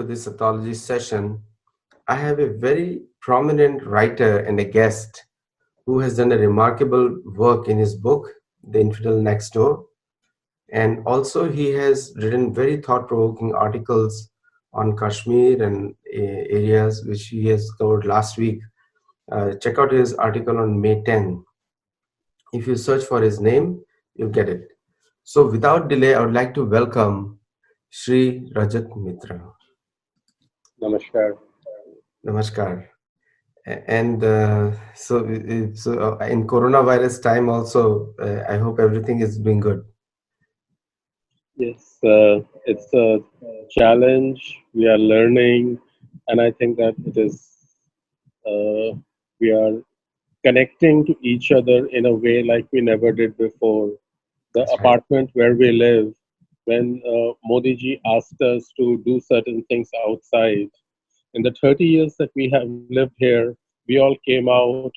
this Sattology session, I have a very prominent writer and a guest who has done a remarkable work in his book, The Infidel Next Door. And also, he has written very thought provoking articles on Kashmir and areas which he has covered last week. Check out his article on May 10. If you search for his name, you'll get it. So, without delay, I would like to welcome Shri Rajat Mitra. Namaskar. Namaskar. And in coronavirus time also, I hope everything is doing good. Yes, it's a challenge. We are learning, and I think that it is. We are connecting to each other in a way like we never did before. The That's right. apartment where we live, when Modi ji asked us to do certain things outside, in the 30 years that we have lived here, we all came out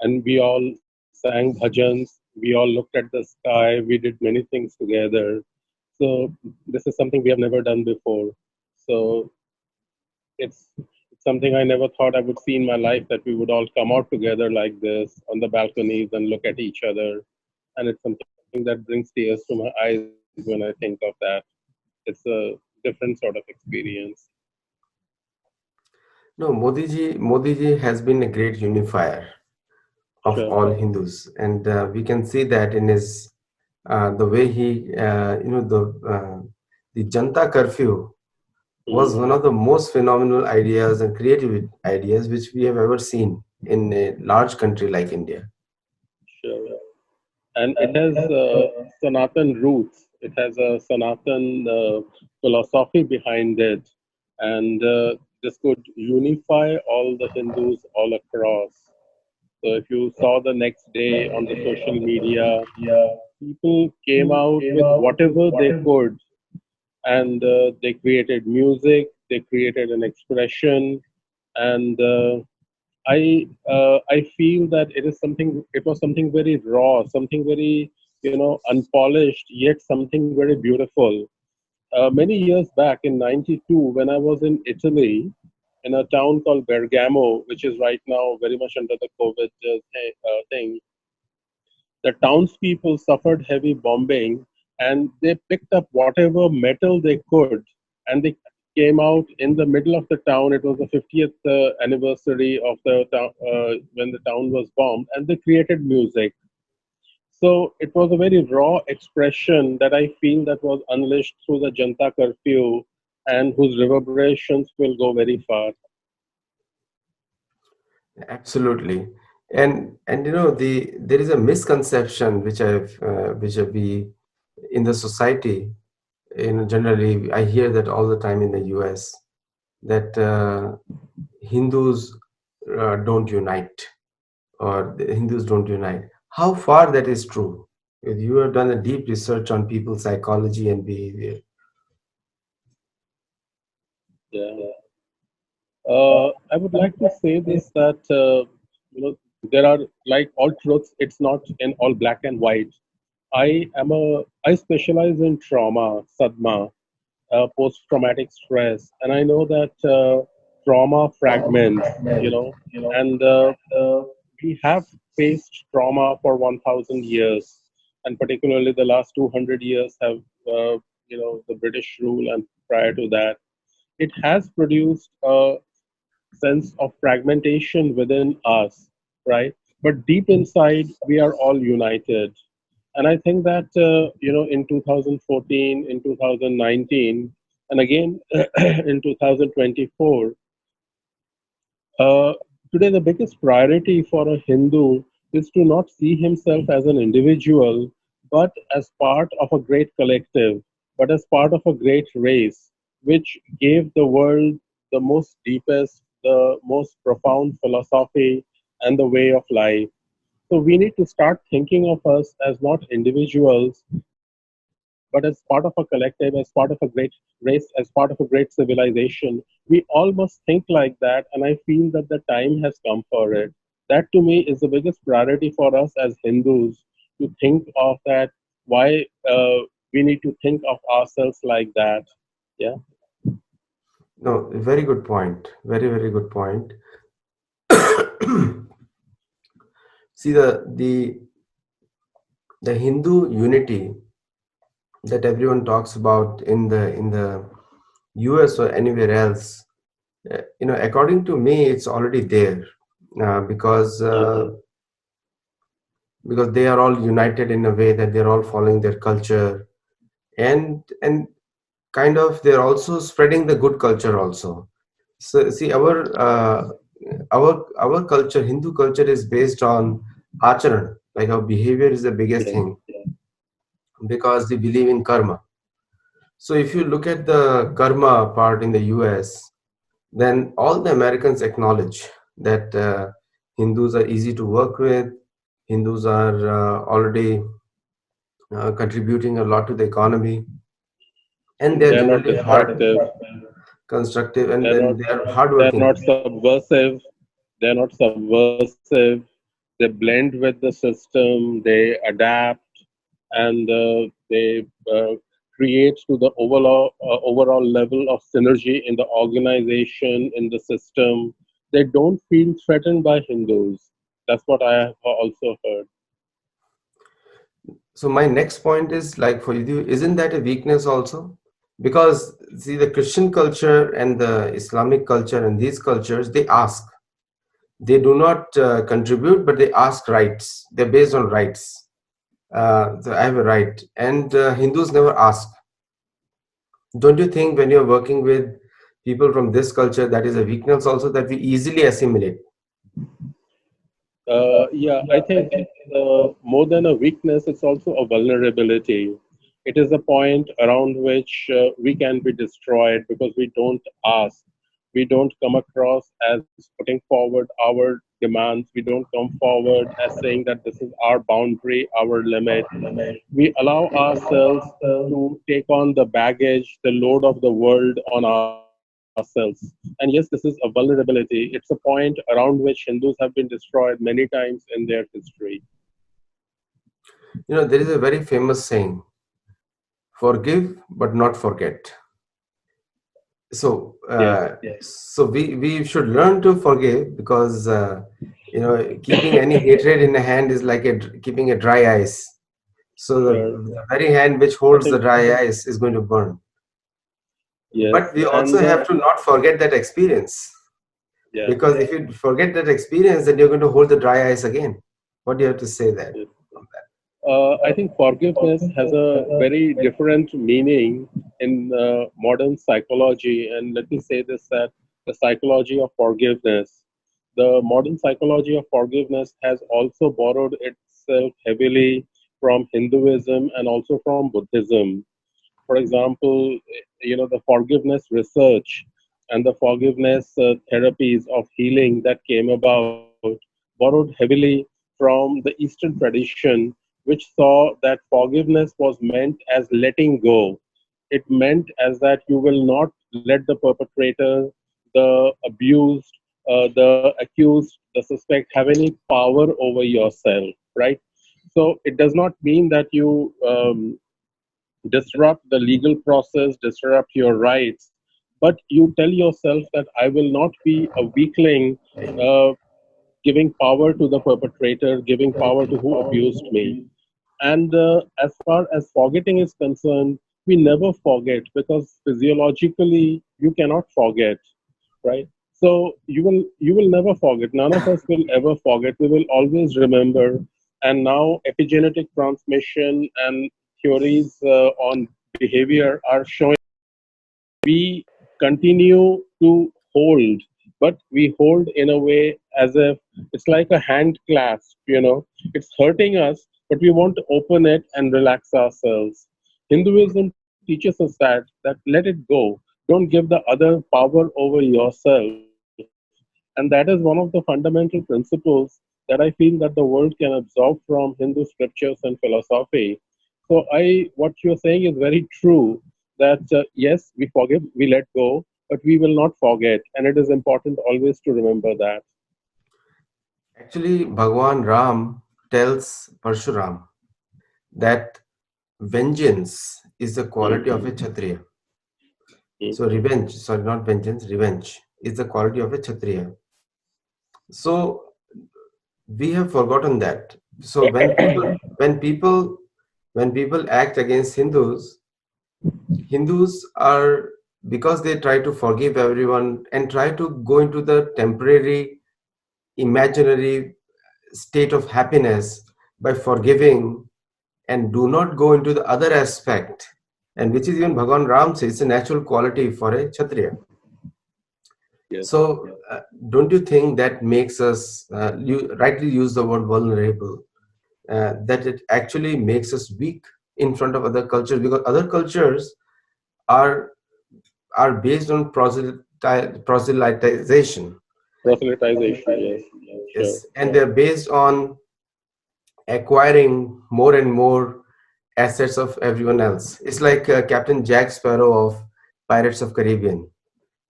and we all sang bhajans. We all looked at the sky. We did many things together. So this is something we have never done before. So it's something I never thought I would see in my life, that we would all come out together like this on the balconies and look at each other. And it's something that brings tears to my eyes when I think of that. It's a different sort of experience. No, Modi ji has been a great unifier of Sure. all Hindus, and we can see that in his the way he, the Janta curfew was Mhm. one of the most phenomenal ideas and creative ideas which we have ever seen in a large country like India. Sure. And it has Sanatan roots. It has a Sanatan philosophy behind it, and this could unify all the Hindus all across. So if you saw the next day on the social media, people came out with whatever they could, and they created music, they created an expression, and I feel that it is something. It was something very raw, something very unpolished, yet something very beautiful. Many years back in '92, when I was in Italy, in a town called Bergamo, which is right now very much under the COVID thing, the townspeople suffered heavy bombing, and they picked up whatever metal they could, and they came out in the middle of the town. It was the 50th anniversary of the town, when the town was bombed, and they created music. So it was a very raw expression that I feel that was unleashed through the Janta curfew, and whose reverberations will go very far. Absolutely. And there is a misconception which we in the society, generally I hear that all the time in the US, that Hindus don't unite, or the Hindus don't unite. How far that is true? If you have done a deep research on people's psychology and behavior. Yeah. I would like to say this, that there are, like all truths, it's not in all black and white. I specialize in trauma, sadma, post traumatic stress, and I know that trauma fragments, and we have faced trauma for 1,000 years, and particularly the last 200 years have, the British rule, and prior to that, it has produced a sense of fragmentation within us, right? But deep inside, we are all united. And I think that, in 2014, in 2019, and again in 2024, uh, today the biggest priority for a Hindu is to not see himself as an individual, but as part of a great collective, but as part of a great race, which gave the world the most deepest, the most profound philosophy and the way of life. So we need to start thinking of us as not individuals, but as part of a collective, as part of a great race, as part of a great civilization. We all must think like that, and I feel that the time has come for it. That to me is the biggest priority for us as Hindus, to think of that. Why we need to think of ourselves like that? Yeah. No, very good point. Very, very good point. See the Hindu unity that everyone talks about in the US or anywhere else. According to me, it's already there uh, because uh, Hmm. because they are all united in a way that they're all following their culture, and kind of they're also spreading the good culture also. So see, our culture, Hindu culture, is based on acharan, like our behavior is the biggest Yeah. thing, because we believe in karma. So if you look at the karma part in the US, then all the Americans acknowledge that Hindus are easy to work with. Hindus are already contributing a lot to the economy, and they're They're not generally destructive. constructive, and They're then not. they are They're hardworking. not subversive. They're not subversive. They blend with the system. They adapt, and they create to the overall level of synergy in the organization, in the system. They don't feel threatened by Hindus. That's what I have also heard. So my next point is, like, for you, isn't that a weakness also? Because see, the Christian culture and the Islamic culture and these cultures, they ask. They do not contribute, but they ask rights. They're based on rights. So I have a right, and Hindus never ask. Don't you think when you're working with people from this culture, that is a weakness also, that we easily assimilate? Yeah, I think more than a weakness, it's also a vulnerability. It is a point around which we can be destroyed because we don't ask. We don't come across as putting forward our demands. We don't come forward as saying that this is our boundary, our limit. We allow ourselves to take on the baggage, the load of the world on ourselves. And yes, this is a vulnerability. It's a point around which Hindus have been destroyed many times in their history. There is a very famous saying: "Forgive, but not forget." So, Yes, we should learn to forgive, because keeping any hatred in a hand is like keeping a dry ice. So sure. the very hand which I holds the think, dry ice is going to burn. But yes. we also And have to not forget that experience, yeah. because if you forget that experience, then you're going to hold the dry ice again. What do you have to say there Yes. on I think forgiveness has a very different meaning in modern psychology. And let me say this, that the psychology of forgiveness, the modern psychology of forgiveness has also borrowed itself heavily from Hinduism and also from Buddhism. For example, the forgiveness research and the forgiveness therapies of healing that came about borrowed heavily from the Eastern tradition, which saw that forgiveness was meant as letting go. It meant as that you will not let the perpetrator, the abused, the accused, the suspect have any power over yourself, right? So it does not mean that you disrupt the legal process, disrupt your rights, but you tell yourself that I will not be a weakling, uh, giving power to the perpetrator, giving power to who abused me. And as far as forgetting is concerned, we never forget because physiologically you cannot forget, right? So you will never forget. None of us will ever forget. We will always remember. And now epigenetic transmission and theories on behavior are showing we continue to hold, but we hold in a way as if it's like a hand clasp, it's hurting us, but we want to open it and relax ourselves. Hinduism teaches us that let it go. Don't give the other power over yourself. And that is one of the fundamental principles that I feel that the world can absorb from Hindu scriptures and philosophy. So what you're saying is very true that yes, we forgive, we let go, but we will not forget. And it is important always to remember that. that? Actually, Bhagwan Ram tells Parshuram that vengeance is the quality of a Kshatriya. mm, So revenge, sorry, not vengeance, revenge is the quality of a Kshatriya. So we have forgotten that. So when people act against Hindus are, because they try to forgive everyone and try to go into the temporary imaginary state of happiness by forgiving and do not go into the other aspect, and which is even Bhagavan Ram says it's a natural quality for a Kshatriya. yes, So, don't you think that makes us, you rightly use the word vulnerable, that it actually makes us weak in front of other cultures, because other cultures are are based on proselytization. proselytization, yes, sure, Yes, and they're based on acquiring more and more assets of everyone else. It's like Captain Jack Sparrow of Pirates of Caribbean.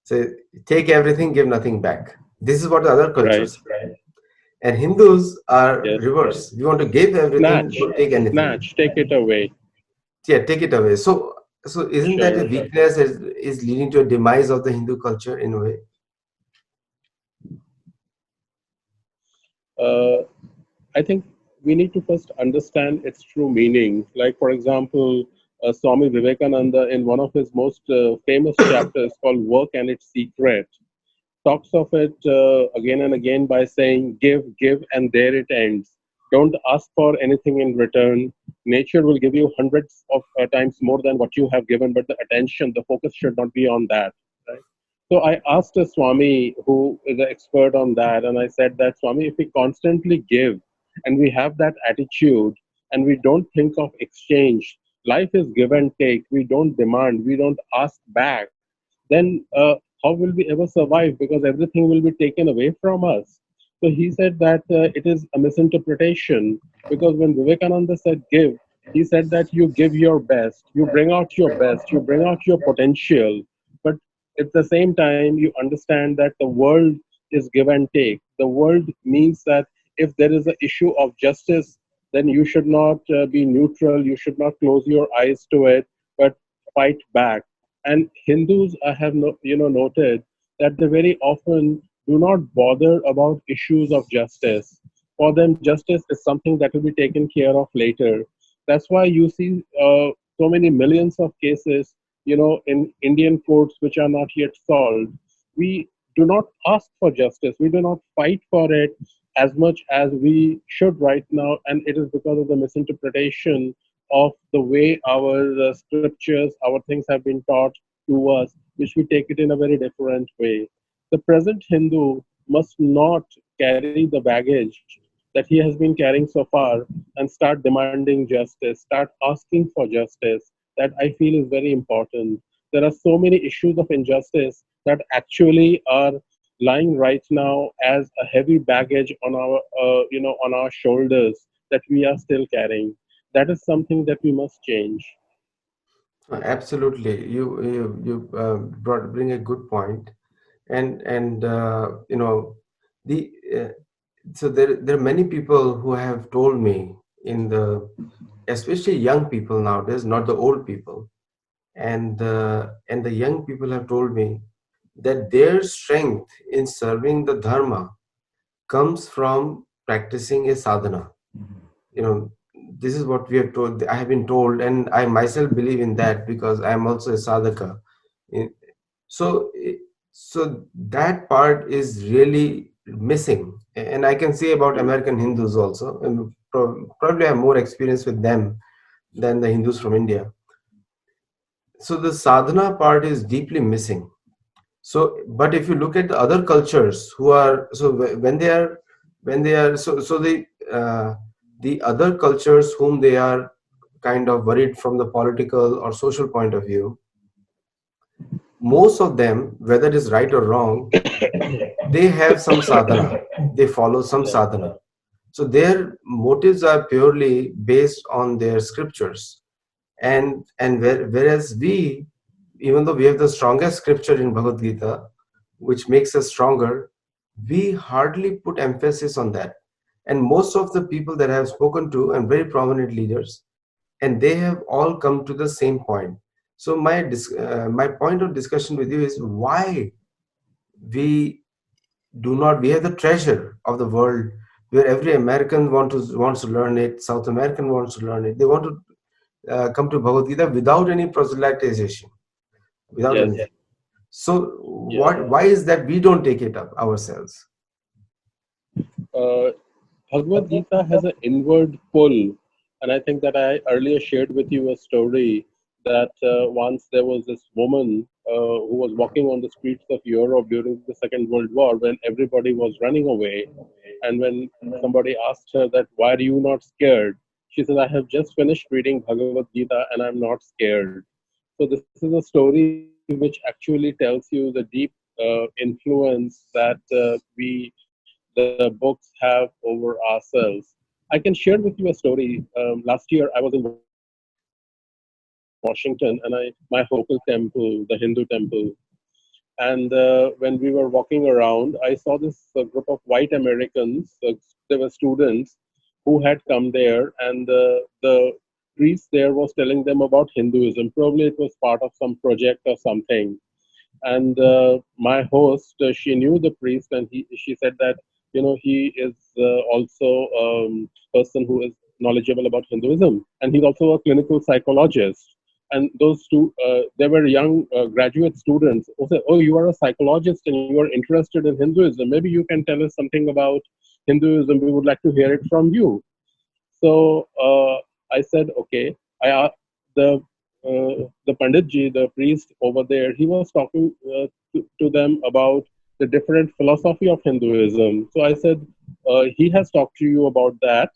So take everything, give nothing back. This is what the other right, cultures are. And Hindus are yes, reverse. We want to give everything, snatch, don't take anything. snatch, take it away, Yeah, take it away. So isn't that a sure. weakness that is leading to a demise of the Hindu culture in a way? Uh, I think we need to first understand its true meaning. Like, for example, Swami Vivekananda, in one of his most famous chapters called Work and Its Secret, talks of it again and again by saying, give, give, and there it ends. Don't ask for anything in return. Nature will give you hundreds of times more than what you have given, but the attention, the focus should not be on that. Right? So I asked a Swami who is an expert on that, and I said that, Swami, if we constantly give and we have that attitude and we don't think of exchange, life is give and take. We don't demand, we don't ask back, then how will we ever survive? Because everything will be taken away from us. So he said that it is a misinterpretation, because when Vivekananda said give, he said that you give your best, you bring out your best, you bring out your potential, but at the same time, you understand that the world is give and take. The world means that if there is an issue of justice, then you should not be neutral, you should not close your eyes to it, but fight back. And Hindus, I have noted that they very often do not bother about issues of justice. For them, justice is something that will be taken care of later. That's why you see so many millions of cases, in Indian courts which are not yet solved. We do not ask for justice. We do not fight for it as much as we should right now, and it is because of the misinterpretation of the way our scriptures, our things have been taught to us, which we take it in a very different way. The present Hindu must not carry the baggage that he has been carrying so far and start demanding justice, start asking for justice. That I feel is very important. There are so many issues of injustice that actually are lying right now as a heavy baggage on our shoulders that we are still carrying. That is something that we must change. Absolutely. You bring a good point, and the so there are many people who have told me, in the especially young people nowadays, not the old people, and the young people have told me that their strength in serving the dharma comes from practicing a sadhana. You know, this is what we have told. I have been told, and I myself believe in that because I am also a sadhaka. In- So, so that part is really missing, and I can say about Mm. American Hindus also, and probably have more experience with them than the Hindus from India. So the sadhana part is deeply missing. So but if you look at the other cultures who are, so when they are the other cultures whom they are kind of worried from the political or social point of view, most of them, whether it is right or wrong, they have some sadhana, they follow some Yeah. sadhana. So their motives are purely based on their scriptures. And whereas we, even though we have the strongest scripture in Bhagavad Gita, which makes us stronger, we hardly put emphasis on that. And most of the people that I have spoken to, and very prominent leaders, and they have all come to the same point. So my point of discussion with you is why we do not. We have the treasure of the world where every American wants to learn it. South American wants to learn it. They want to come to Bhagavad Gita without any proselytization, without Yes, anything. So yes. why is that we don't take it up ourselves? Uh, Bhagavad Gita has an inward pull, and I think that I earlier shared with you a story that once there was this woman who was walking on the streets of Europe during the Second World War when everybody was running away, and when somebody asked her that why are you not scared, she says, "I have just finished reading Bhagavad Gita and I'm not scared." So this is a story which actually tells you the deep influence that we the books have over ourselves. I can share with you a story. Last year, I was in Washington, and my home is the local temple, the Hindu temple. And when we were walking around, I saw this group of white Americans. They were students who had come there, and the priest there was telling them about Hinduism. Probably it was part of some project or something. And my host, she knew the priest, and she said that he is also person who is knowledgeable about Hinduism, and he's also a clinical psychologist. And those two, they were young graduate students who said, "Oh, you are a psychologist and you are interested in Hinduism. Maybe you can tell us something about Hinduism. We would like to hear it from you." So I said, okay. I asked the Panditji, the priest over there. He was talking to them about the different philosophy of Hinduism. So I said, he has talked to you about that,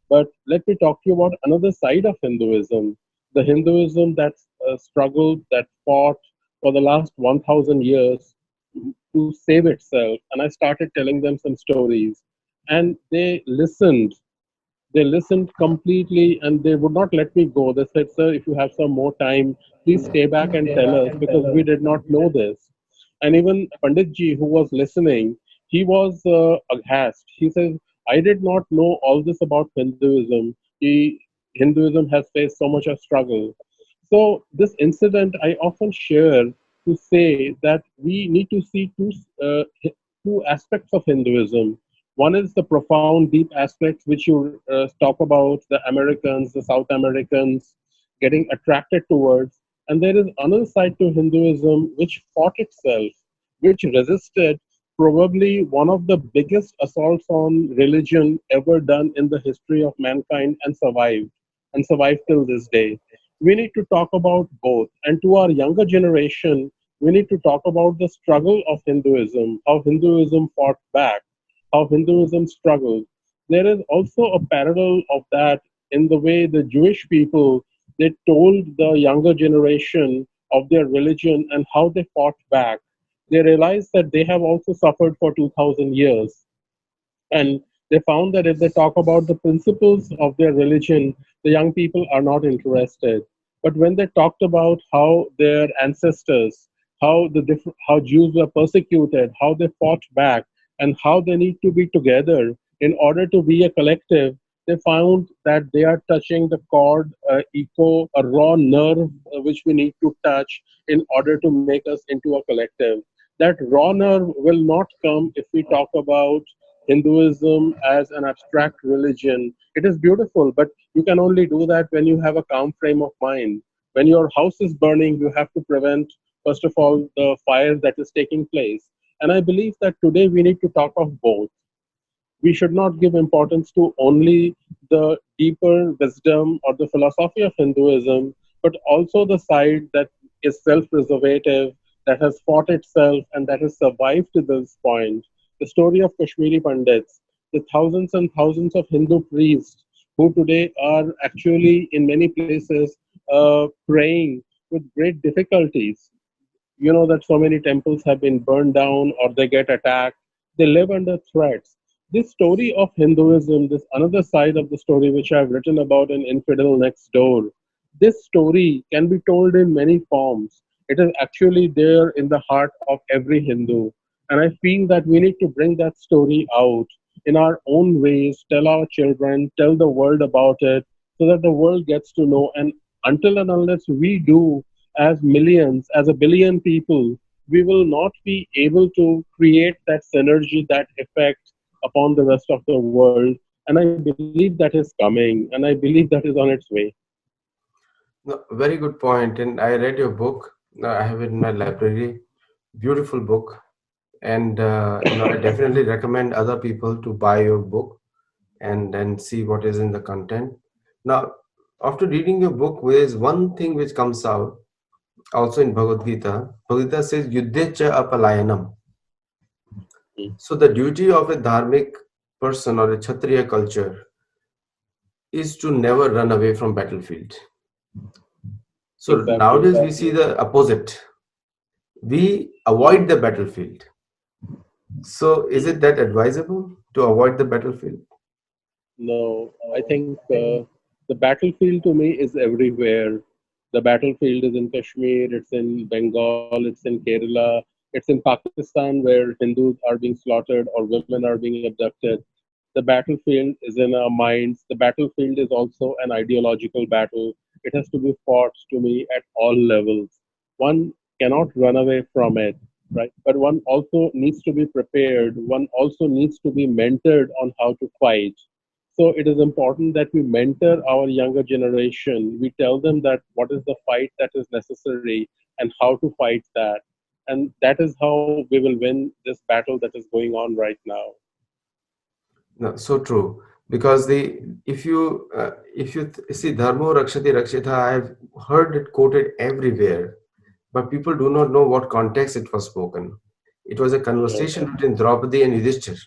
but let me talk to you about another side of Hinduism. The Hinduism that's struggled, that fought for the last 1,000 years to save itself. And I started telling them some stories, and they listened completely, and they would not let me go. They said, "Sir, if you have some more time, please stay back and tell us because we did not know this." And even Panditji, who was listening, he was aghast. He says, "I did not know all this about Hinduism. Hinduism has faced so much of struggle." So, this incident I often share to say that we need to see two aspects of Hinduism. One is the profound, deep aspects which you talk about, the Americans, the South Americans getting attracted towards. And there is another side to Hinduism which fought itself, which resisted probably one of the biggest assaults on religion ever done in the history of mankind and survived till this day. We need to talk about both. And to our younger generation, we need to talk about the struggle of Hinduism, how Hinduism fought back, how Hinduism struggled. There is also a parallel of that in the way the Jewish people they told the younger generation of their religion and how they fought back. They realized that they have also suffered for 2,000 years. And they found that if they talk about the principles of their religion, the young people are not interested. But when they talked about how their ancestors, how Jews were persecuted, how they fought back, and how they need to be together in order to be a collective, they found that they are touching the chord, echo, a raw nerve which we need to touch in order to make us into a collective. That raw nerve will not come if we talk about Hinduism as an abstract religion. It is beautiful, but you can only do that when you have a calm frame of mind. When your house is burning, you have to prevent, first of all, the fire that is taking place. And I believe that today we need to talk of both. We should not give importance to only the deeper wisdom or the philosophy of Hinduism, but also the side that is self preservative, that has fought itself, and that has survived to this point. The story of Kashmiri Pandits, the thousands and thousands of Hindu priests who today are actually in many places praying with great difficulties. You know that so many temples have been burned down or they get attacked. They live under threats. This story of Hinduism, this another side of the story which I've written about in Infidel Next Door, this story can be told in many forms. It is actually there in the heart of every Hindu. And I feel that we need to bring that story out in our own ways, tell our children, tell the world about it, so that the world gets to know. And until and unless we do, as millions, as a billion people, we will not be able to create that synergy, that effect upon the rest of the world. And I believe that is coming, and I believe that is on its way. No, very good point. And I read your book. I have it in my library. Beautiful book. And I definitely recommend other people to buy your book and then see what is in the content. Now, after reading your book, there is one thing which comes out also in Bhagavad Gita. Bhagavad Gita says, Yuddhe cha apalayanam. So, the duty of a dharmic person or a Kshatriya culture is to never run away from battlefield. So, Exactly. nowadays we see the opposite. We avoid the battlefield. So, is it that advisable to avoid the battlefield? No, I think the battlefield to me is everywhere. The battlefield is in Kashmir, it's in Bengal, it's in Kerala, it's in Pakistan where Hindus are being slaughtered or women are being abducted. The battlefield is in our minds. The battlefield is also an ideological battle. It has to be fought to me at all levels. One cannot run away from it, right? But one also needs to be prepared. One also needs to be mentored on how to fight. So it is important that we mentor our younger generation. We tell them that what is the fight that is necessary and how to fight that. And that is how we will win this battle that is going on right now. No, so true. Because the if you see dharmo rakshati rakshita, I've heard it quoted everywhere, but people do not know what context it was spoken. It was a Right. conversation between Draupadi and Yudhishthir,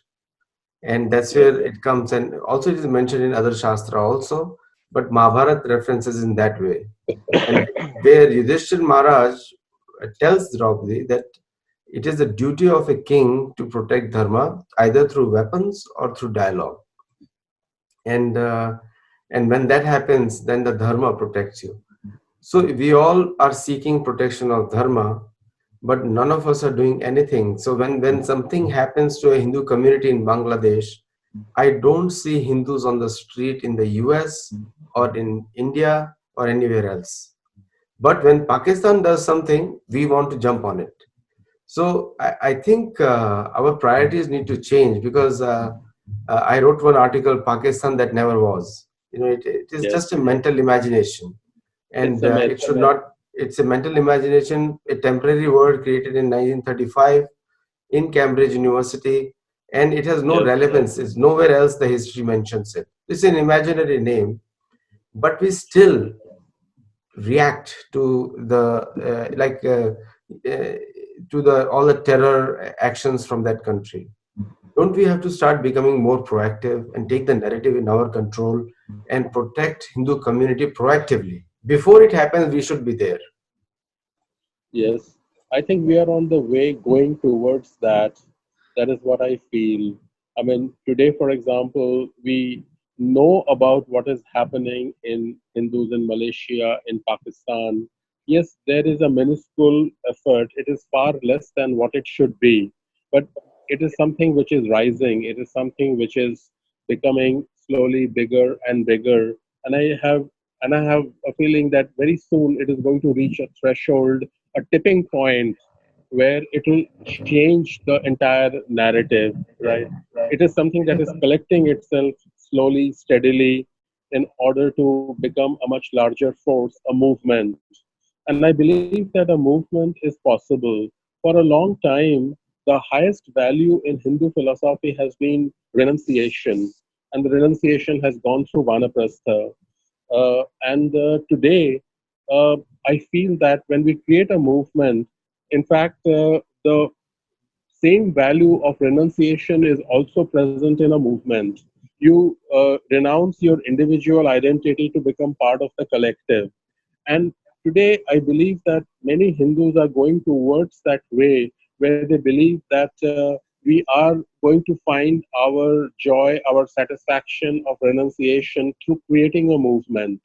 and that's Yes. where it comes. And also, it is mentioned in other shastra also, but Mahabharat references in that way. And where Yudhishthir Maharaj tells Draupadi that it is the duty of a king to protect dharma either through weapons or through dialogue. And and when that happens, then the dharma protects you. So we all are seeking protection of dharma, but none of us are doing anything. So when something happens to a Hindu community in Bangladesh, I don't see Hindus on the street in the US or in India or anywhere else. But when Pakistan does something, we want to jump on it. So I think our priorities need to change because I wrote one article, Pakistan that never was. It is Yes. just a mental imagination, It's and a myth. it should not. It's a mental imagination, a temporary word created in 1935 in Cambridge University, and it has no Yes. relevance. It's nowhere else the history mentions it. It's an imaginary name, but we still react to the uh, to the all the terror actions from that country. Don't we have to start becoming more proactive and take the narrative in our control and protect Hindu community proactively? Before it happens, we should be there. Yes, I think we are on the way going towards that. That is what I feel. I mean, today, for example, we know about what is happening in Hindus in Malaysia, in Pakistan. Yes, there is a minuscule effort. It is far less than what it should be, but it is something which is rising. It is something which is becoming slowly bigger and bigger. And I have a feeling that very soon it is going to reach a threshold, a tipping point where it will change the entire narrative, right? It is something that is collecting itself slowly, steadily, in order to become a much larger force, a movement. And I believe that a movement is possible. For a long time, the highest value in Hindu philosophy has been renunciation, and the renunciation has gone through Vanaprastha. And today, uh, I feel that when we create a movement, in fact, the same value of renunciation is also present in a movement. You renounce your individual identity to become part of the collective. And today, I believe that many Hindus are going towards that way where they believe that we are going to find our joy, our satisfaction of renunciation through creating a movement.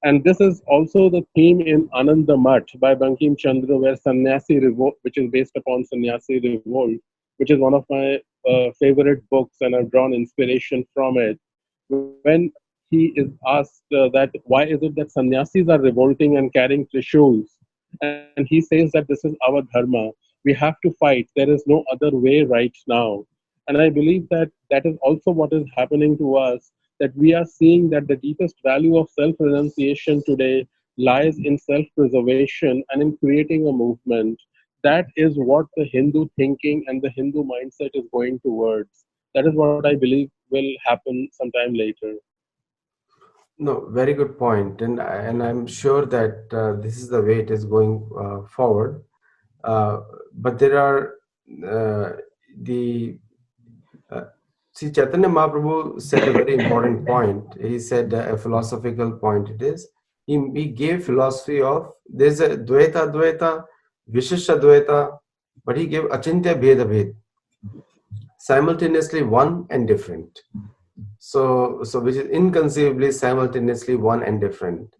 And this is also the theme in Ananda Math by Bankim Chandra, where Sannyasi Revolt, which is based upon Sannyasi Revolt, which is one of my favorite books, and I've drawn inspiration from it. When he is asked that why is it that sannyasis are revolting and carrying trishuls, and he says that this is our dharma. We have to fight. There is no other way right now. And I believe that that is also what is happening to us, that we are seeing that the deepest value of self renunciation today lies in self preservation and in creating a movement. That is what the Hindu thinking and the Hindu mindset is going towards. That is what I believe will happen sometime later. No, very good point, and I'm sure that this is the way it is going forward. Uh, but there are the uh, see Chaitanya Mahaprabhu said a very important point. He said a philosophical point. It is he gave philosophy of there's a Dvaita, Vishishta Dvaita, but he gave Achintya Bheda Bhed, simultaneously one and different. So which is inconceivably simultaneously one and different.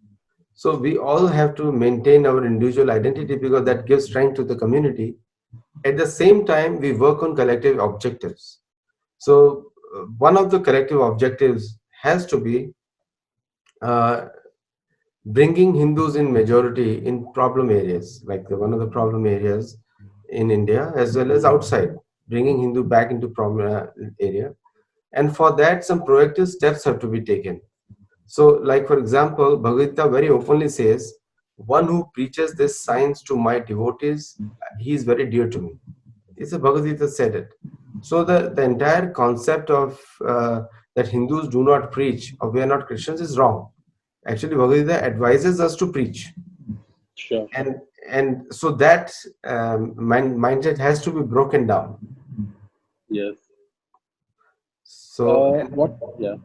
So we all have to maintain our individual identity because that gives strength to the community. At the same time, we work on collective objectives. So one of the collective objectives has to be uh, bringing Hindus in majority in problem areas, like one of the problem areas in India as well as outside, bringing Hindu back into problem area. And for that, some proactive steps have to be taken. So, like for example, Bhagavad Gita very openly says, "One who preaches this science to my devotees, he is very dear to me." It's a Bhagavad Gita said it. So the entire concept of that Hindus do not preach or we are not Christians is wrong. Actually, Bhagavad Gita advises us to preach, Sure. and so that mindset has to be broken down. Yes. So What? Yeah.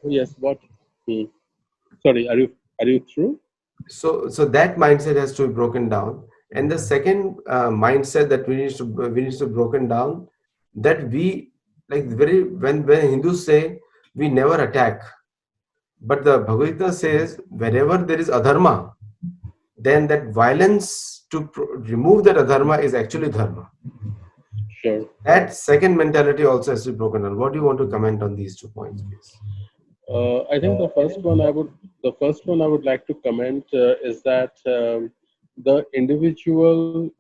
Yes. What? Hmm. Sorry. Are you through? so that mindset has to be broken down, and the second mindset that we need to broken down, that we like very when Hindus say we never attack, but the Bhagavad Gita says wherever there is adharma, then that violence to remove that adharma is actually dharma. Sure. That second mentality also has to be broken down. What do you want to comment on these 2 points, please? I think the first one I would like to comment is that the individual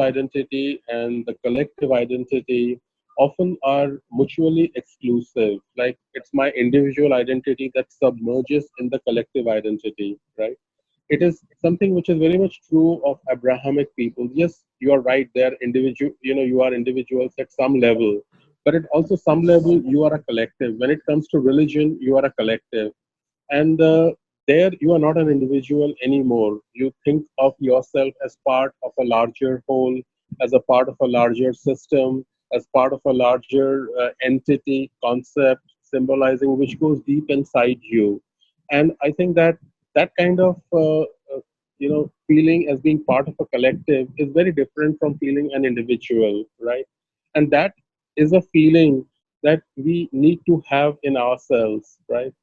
identity and the collective identity often are mutually exclusive. Like it's my individual identity that submerges in the collective identity, right? It is something which is very much true of Abrahamic people. Yes, you are right. They are individual. You are individuals at some level, but at also some level you are a collective. When it comes to religion, you are a collective, and there you are not an individual anymore. You think of yourself as part of a larger whole, as a part of a larger system, as part of a larger entity, concept, symbolizing which goes deep inside you. And I think that that kind of feeling as being part of a collective is very different from feeling an individual, right? And that is a feeling that we need to have in ourselves, right?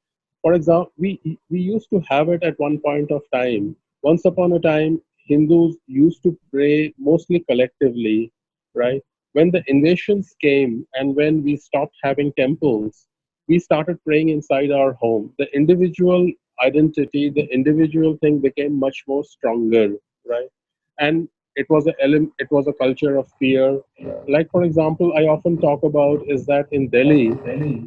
For example, we used to have it at one point of time. Once upon a time, Hindus used to pray mostly collectively, right? When the invasions came and when we stopped having temples, we started praying inside our home. The individual identity, the individual thing became much more stronger, right? And it was a culture of fear. Like for example, I often talk about is that in Delhi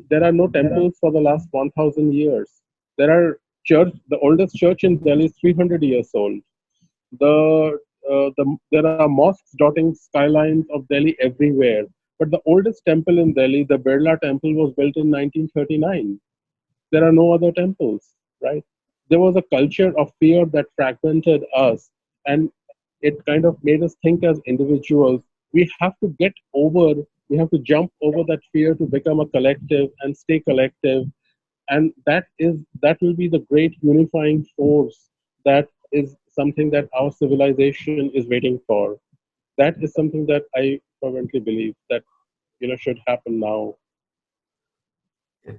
there are no temples for the last 1000 years. There are the oldest church in Delhi is 300 years old. There are mosques dotting skylines of Delhi everywhere. But the oldest temple in Delhi, the Birla temple, was built in 1939. There are no other temples, right? There was a culture of fear that fragmented us, and it kind of made us think as individuals. We have to we have to jump over that fear to become a collective and stay collective. And that will be the great unifying force that is something that our civilization is waiting for. That is something that I fervently believe that should happen now.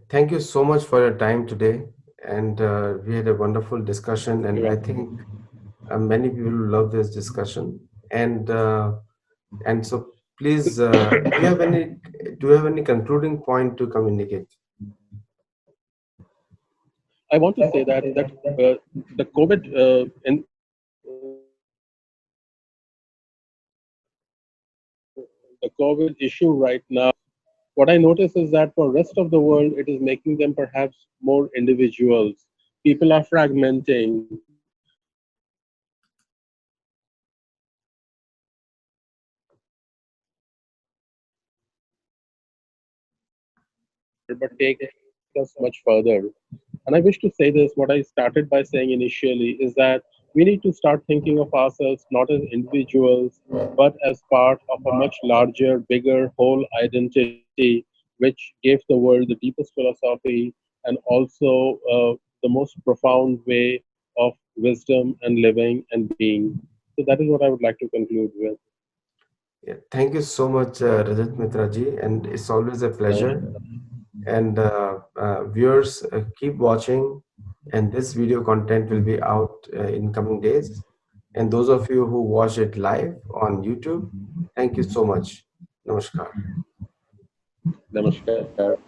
Thank you so much for your time today, and we had a wonderful discussion, and You're I welcome. think many people will love this discussion. And so, please, do you have any concluding point to communicate? I want to say that the COVID a COVID issue right now, what I notice is that for rest of the world, it is making them perhaps more individuals. People are fragmenting. People are saying that we need to start thinking of ourselves not as individuals, but as part of a much larger, but take us much further. And I wish to say this, what I started by saying initially is that we need to start thinking of ourselves not as individuals, but as part of a much larger, bigger whole identity, which gave the world the deepest philosophy and also the most profound way of wisdom and living and being. So that is what I would like to conclude with. Yeah, thank you so much, Rajat Mitra ji, and it's always a Thank pleasure. you. And viewers, keep watching, and this video content will be out in coming days. And those of you who watch it live on YouTube, thank you so much. Namaskar. Namaskar.